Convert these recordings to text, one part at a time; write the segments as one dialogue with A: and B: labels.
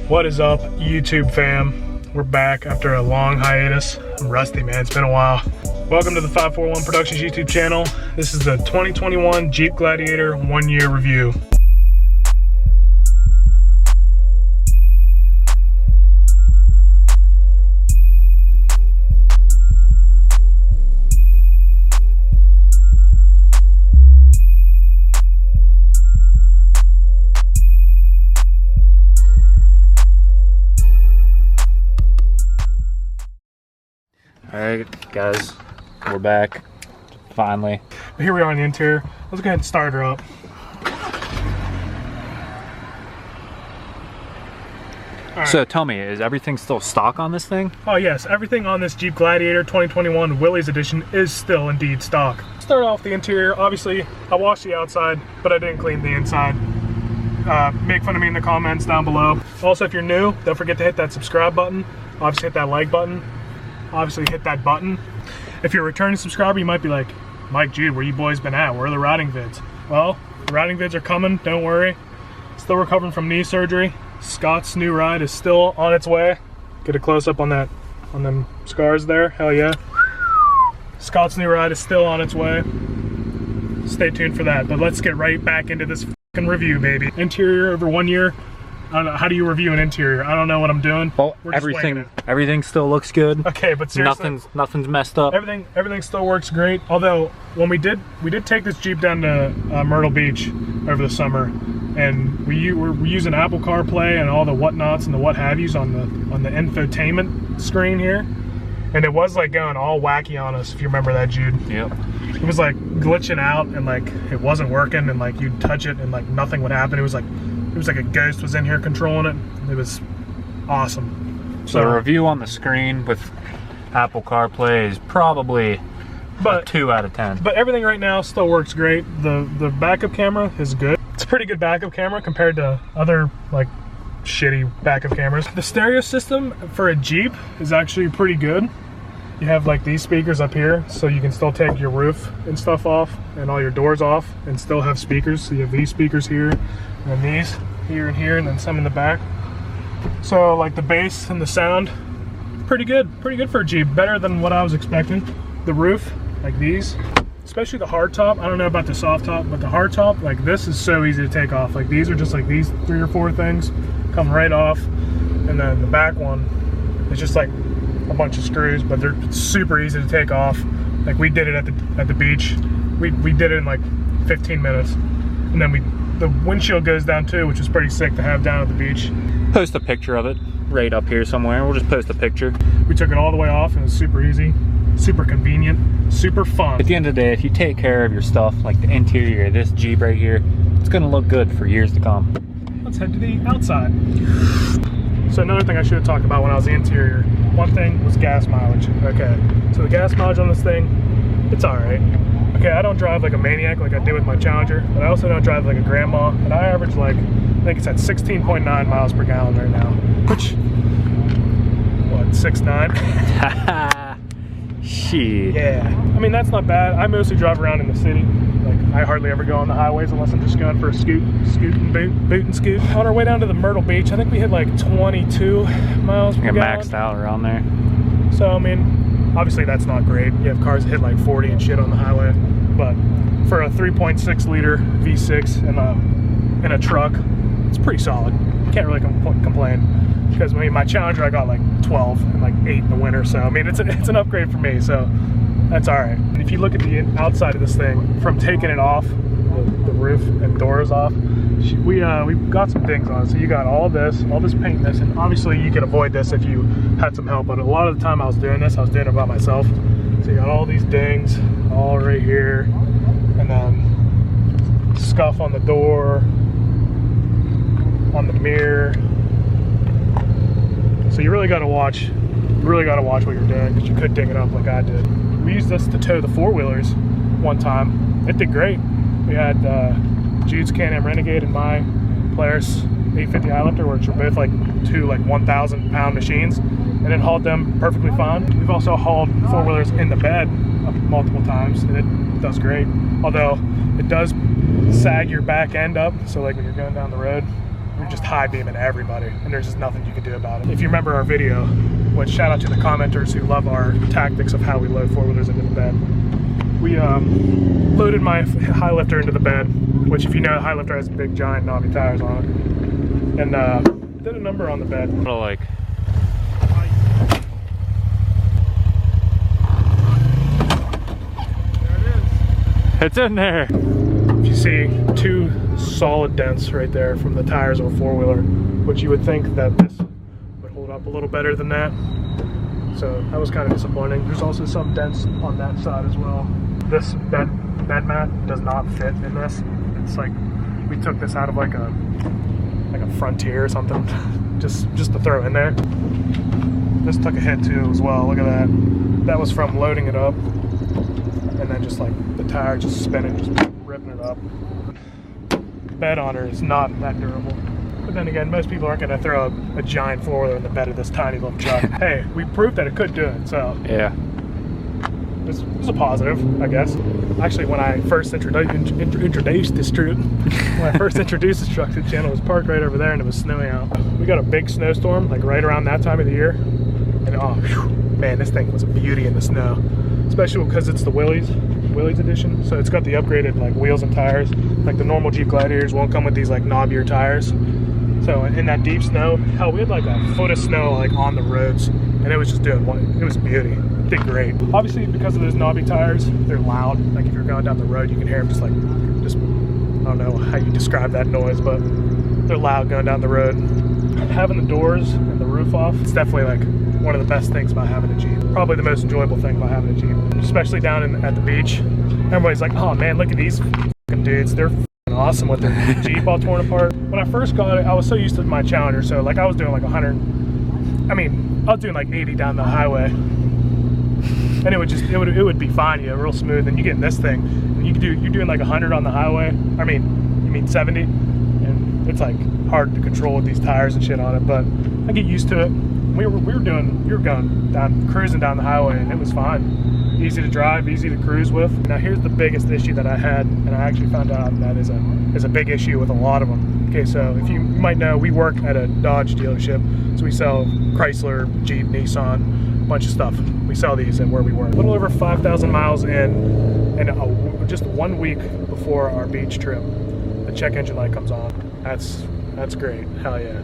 A: What is up, YouTube fam? We're back after a long hiatus. I'm rusty, man. It's been a while. Welcome to the 541 Productions YouTube channel. This is the 2021 Jeep Gladiator 1-year review.
B: Alright guys, we're back, finally.
A: But here we are in the interior. Let's go ahead and start her up.
B: Right. So tell me, is everything still stock on this thing?
A: Oh yes, everything on this Jeep Gladiator 2021 Willys edition is still indeed stock. Start off the interior. Obviously, I washed the outside, but I didn't clean the inside. Make fun of me in the comments down below. Also, if you're new, don't forget to hit that subscribe button. Obviously hit that like button. Obviously hit that button. If you're a returning subscriber, you might be like, Mike, Jude, where you boys been at? Where are the riding vids? Well, the riding vids are coming, don't worry. Still recovering from knee surgery. Scott's new ride is still on its way. Get a close up on that, on them scars there, hell yeah. Scott's new ride is still on its way. Stay tuned for that, but let's get right back into this fucking review, baby. Interior over 1 year. I don't know, how do you review an interior? I don't know what I'm doing.
B: Well, everything still looks good.
A: Okay, but seriously,
B: nothing's messed up.
A: Everything still works great. Although when we did take this Jeep down to Myrtle Beach over the summer, and we're using Apple CarPlay and all the whatnots and the what have yous on the infotainment screen here, and it was like going all wacky on us. If you remember that, Jude.
B: Yep.
A: It was like glitching out and like it wasn't working, and like you'd touch it and like nothing would happen. It was like a ghost was in here controlling it. It was awesome.
B: So the review on the screen with Apple CarPlay is probably a 2 out of 10.
A: But everything right now still works great. The backup camera is good. It's a pretty good backup camera compared to other like shitty backup cameras. The stereo system for a Jeep is actually pretty good. You have like these speakers up here, so you can still take your roof and stuff off and all your doors off and still have speakers. So you have these speakers here, and then these here and here, and then some in the back. So like the bass and the sound, pretty good for a Jeep. Better than what I was expecting. The roof, like these, especially the hard top. I don't know about the soft top, but the hard top, like this is so easy to take off. Like these are just like these 3 or 4 things come right off, and then the back one is just like a bunch of screws, but they're super easy to take off. Like we did it at the beach. We did it in like 15 minutes, and then the windshield goes down too, which is pretty sick to have down at the beach.
B: Post a picture of it right up here somewhere. We'll just post a picture.
A: We took it all the way off, and it was super easy, super convenient, super fun.
B: At the end of the day, if you take care of your stuff, like the interior of this Jeep right here, it's gonna look good for years to come.
A: Let's head to the outside. So another thing I should have talked about when I was in the interior, one thing was gas mileage. Okay, so the gas mileage on this thing, it's all right. Okay, I don't drive like a maniac like I do with my Challenger, but I also don't drive like a grandma, and I average like, I think it's at 16.9 miles per gallon right now, which, what, 6'9"?
B: Shit.
A: Yeah, I mean, that's not bad. I mostly drive around in the city. Like, I hardly ever go on the highways unless I'm just going for a scoot and boot and scoot. On our way down to the Myrtle Beach, I think we hit like 22 miles per gallon.
B: Maxed out around there.
A: So, I mean, obviously that's not great. You have cars that hit like 40 and shit on the highway, but for a 3.6 liter V6 in a truck, it's pretty solid. Can't really complain. Because I mean, my Challenger, I got like 12 and like 8 in the winter, so I mean, it's an upgrade for me, so that's all right. And if you look at the outside of this thing, from taking it off, the roof and doors off, we got some dings on it. So you got all this paint, this, and obviously you could avoid this if you had some help, but a lot of the time I was doing it by myself. So you got all these dings all right here, and then scuff on the door, on the mirror. So you really got to watch what you're doing, because you could ding it up like I did. We used this to tow the 4-wheelers one time. It did great. We had Jude's Can-Am Renegade and my Polaris 850 Highlifter, which are both like 2 like 1,000 pound machines, and it hauled them perfectly fine. We've also hauled 4-wheelers in the bed multiple times, and it does great. Although it does sag your back end up, so like when you're going down the road, you're just high beaming everybody, and there's just nothing you can do about it. If you remember our video, which shout out to the commenters who love our tactics of how we load four-wheelers into the bed. We loaded my high lifter into the bed, which if you know, the high lifter has big giant knobby tires on it, and did a number on the bed.
B: Like,
A: there it is.
B: It's in there.
A: If you see 2 solid dents right there from the tires of a four-wheeler, which you would think that this would hold up a little better than that. So that was kind of disappointing. There's also some dents on that side as well. This bed mat does not fit in this. It's like we took this out of like a Frontier or something, just to throw in there. This took a hit too as well. Look at that. That was from loading it up, and then just like the tire just spinning, just ripping it up. Bed on her is not that durable. But then again, most people aren't going to throw a giant four-wheeler in the bed of this tiny little truck. Hey, we proved that it could do it, so
B: yeah,
A: it was a positive, I guess. Actually, when I first introduced this truck, to the channel, it was parked right over there, and it was snowing out. We got a big snowstorm, like right around that time of the year, and oh, whew, man, this thing was a beauty in the snow, especially because it's the Willys edition, so it's got the upgraded like wheels and tires. Like the normal Jeep Gladiators won't come with these like knobbier tires. So in that deep snow, hell, we had like a foot of snow like on the roads, and it was just doing it was a beauty. It did great. Obviously, because of those knobby tires, they're loud. Like if you're going down the road, you can hear them just I don't know how you describe that noise, but they're loud going down the road. Having the doors and the roof off, it's definitely like one of the best things about having a Jeep. Probably the most enjoyable thing about having a Jeep, especially down at the beach. Everybody's like, oh man, look at these dudes. They're awesome with their Jeep all torn apart. When I first got it, I was so used to my Challenger, so like I was doing like 100, I was doing like 80 down the highway, and it would be fine, real smooth. And you get in this thing, and you're doing like 100 on the highway. You mean 70, and it's like hard to control with these tires and shit on it. But I get used to it. We were going down, cruising down the highway, and it was fine. Easy to drive, easy to cruise with. Now here's the biggest issue that I had, and I actually found out that is a big issue with a lot of them. Okay, so if you might know, we work at a Dodge dealership, so we sell Chrysler, Jeep, Nissan, a bunch of stuff. We sell these and where we work. A little over 5,000 miles in, and just 1 week before our beach trip, the check engine light comes on. That's great, hell yeah.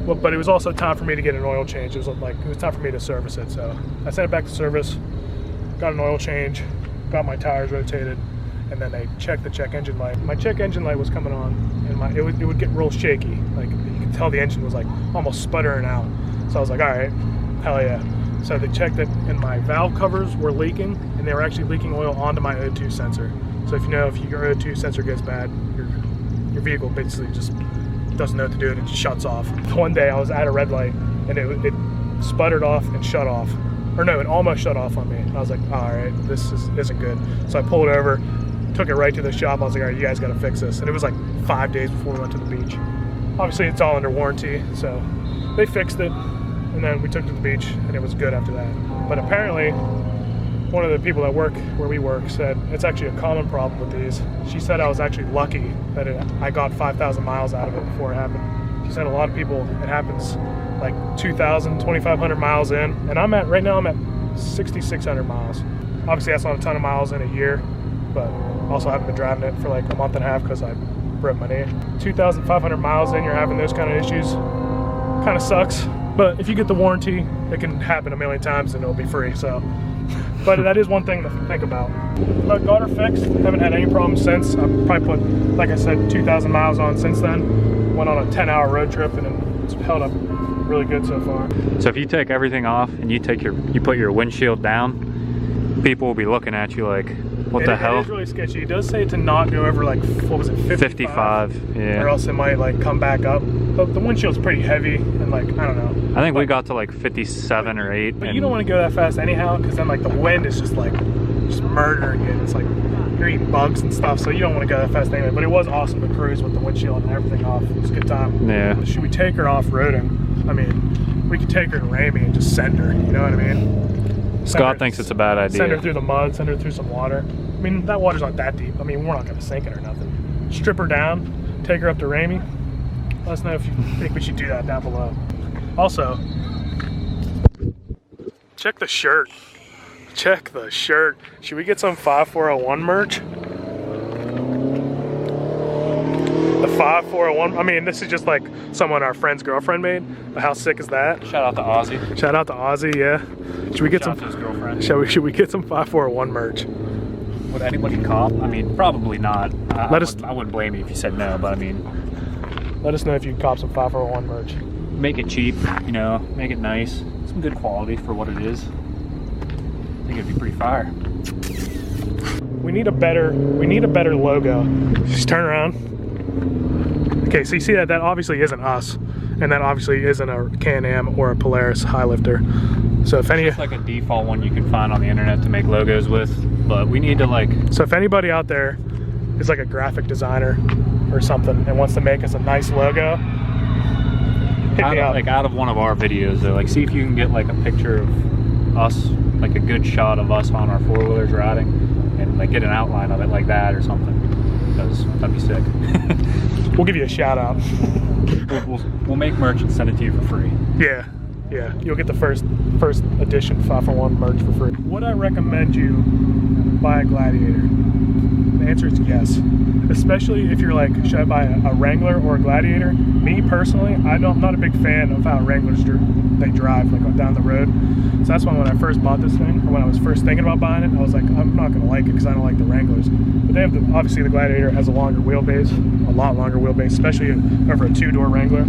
A: Well, but it was also time for me to get an oil change. It was time for me to service it, so I sent it back to service. Got an oil change, got my tires rotated, and then they checked the check engine light. My check engine light was coming on, and it would get real shaky. Like you could tell the engine was like almost sputtering out. So I was like, all right, hell yeah. So they checked it, and my valve covers were leaking, and they were actually leaking oil onto my O2 sensor. So if your O2 sensor gets bad, your vehicle basically just doesn't know what to do, and it just shuts off. One day I was at a red light, and it sputtered off and shut off. Or no, it almost shut off on me. I was like, all right, this isn't good. So I pulled over, took it right to the shop. I was like, all right, you guys got to fix this. And it was like 5 days before we went to the beach. Obviously, it's all under warranty, so they fixed it. And then we took it to the beach, and it was good after that. But apparently, one of the people that work where we work said it's actually a common problem with these. She said I was actually lucky that I got 5,000 miles out of it before it happened. She said a lot of people, it happens like 2,000, 2,500 miles in, and right now I'm at 6,600 miles. Obviously that's not a ton of miles in a year, but also haven't been driving it for like a month and a half because I broke my knee. 2,500 miles in, you're having those kind of issues. Kind of sucks, but if you get the warranty, it can happen a million times and it'll be free, so. But that is one thing to think about. But got her fixed, haven't had any problems since. I've probably put, like I said, 2,000 miles on since then. Went on a 10-hour road trip, and it's held up really good so far.
B: So if you take everything off and you put your windshield down, people will be looking at you like, what the hell? It is
A: really sketchy. It does say to not go over like, what was it, 55?
B: Yeah.
A: Or else it might like come back up. But the windshield's pretty heavy, and like, I don't know.
B: I think we got to like 57 or 8.
A: But you don't want to go that fast anyhow, because then like the wind is just murdering you. It's like you're eating bugs and stuff, so you don't want to go that fast anyway. But it was awesome to cruise with the windshield and everything off. It was a good time.
B: Yeah.
A: Should we take her off-roading? I mean, we could take her to Ramey and just send her, you know what I mean?
B: Scott thinks it's a bad idea.
A: Send her through the mud, send her through some water. I mean, that water's not that deep. I mean, we're not going to sink it or nothing. Strip her down, take her up to Ramey, Let us know if you think we should do that down below. Also, check the shirt. Check the shirt. Should we get some 5401 merch? The 5401, I mean, this is just like someone our friend's girlfriend made. But how sick is that?
B: Shout out to Ozzy.
A: Shout out to Ozzy, yeah. Should we get
B: Shout
A: some?
B: out to his girlfriend.
A: Should we get some 5401 merch?
B: Would anybody cop? I mean, probably not. I
A: Let us-
B: wouldn't blame you if you said no, but I mean,
A: Let us know if you cop some 5401 merch.
B: make it cheap, you know, make it nice. Some good quality for what it is. I think it'd be pretty fire.
A: We need a better logo. Just turn around. Okay, so you see that obviously isn't us, and that obviously isn't a Can-Am or a Polaris high lifter. So if any,
B: It's like a default one you can find on the internet to make logos with, but we need to like.
A: so if anybody out there is like a graphic designer or something and wants to make us a nice logo, hit me up.
B: Like out of one of our videos though, like see if you can get like a picture of us, like a good shot of us on our four-wheelers riding, and like get an outline of it like that or something, because that'd be sick.
A: We'll give you a shout out.
B: We'll make merch and send it to you for free.
A: Yeah, you'll get the first edition 541 merch for free. Would I recommend you buy a Gladiator? The answer is yes. Especially if you're like, should I buy a Wrangler or a Gladiator? Me personally, I'm not a big fan of how Wranglers they drive like down the road. So that's why when I first bought this thing, or when I was first thinking about buying it, I was like, I'm not gonna like it because I don't like the Wranglers. But they have obviously the Gladiator has a longer wheelbase, a lot longer wheelbase, especially over a two-door Wrangler.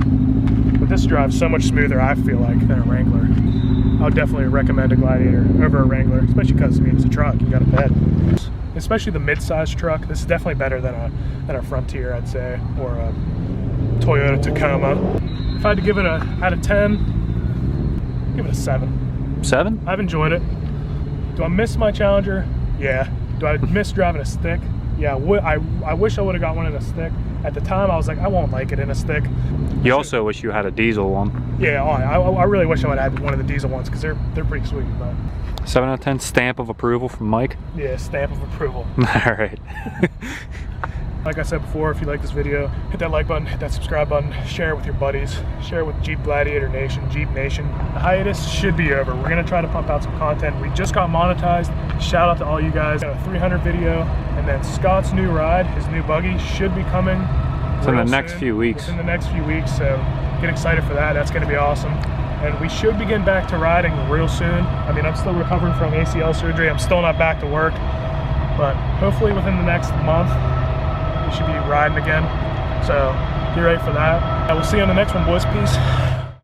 A: But this drives so much smoother, I feel like, than a Wrangler. I would definitely recommend a Gladiator over a Wrangler, especially because I mean it's a truck, you got a bed. Especially the mid-sized truck, this is definitely better than a Frontier, I'd say, or a Toyota Tacoma. If I had to give it a out of 10, give it a 7.
B: 7?
A: I've enjoyed it. Do I miss my Challenger? Yeah. Do I miss driving a stick? Yeah. I wish I would have got one in a stick. At the time, I was like, I won't like it in a stick.
B: You also wish you had a diesel one.
A: Yeah, I really wish I would have had one of the diesel ones because they're pretty sweet. But
B: 7 out of 10, stamp of approval from Mike.
A: yeah, stamp of approval.
B: All right.
A: Like I said before, if you like this video, hit that like button, hit that subscribe button, share it with your buddies, share it with Jeep Gladiator Nation, Jeep Nation. The hiatus should be over. We're gonna try to pump out some content. We just got monetized. Shout out to all you guys. Got a 300 video, and then Scott's new ride, his new buggy, should be coming
B: So in the next few weeks.
A: In the next few weeks, so get excited for that. That's gonna be awesome. And we should be getting back to riding real soon. I mean, I'm still recovering from ACL surgery. I'm still not back to work, but hopefully within the next month, we should be riding again. So get ready for that. We'll see you on the next one, boys. Peace.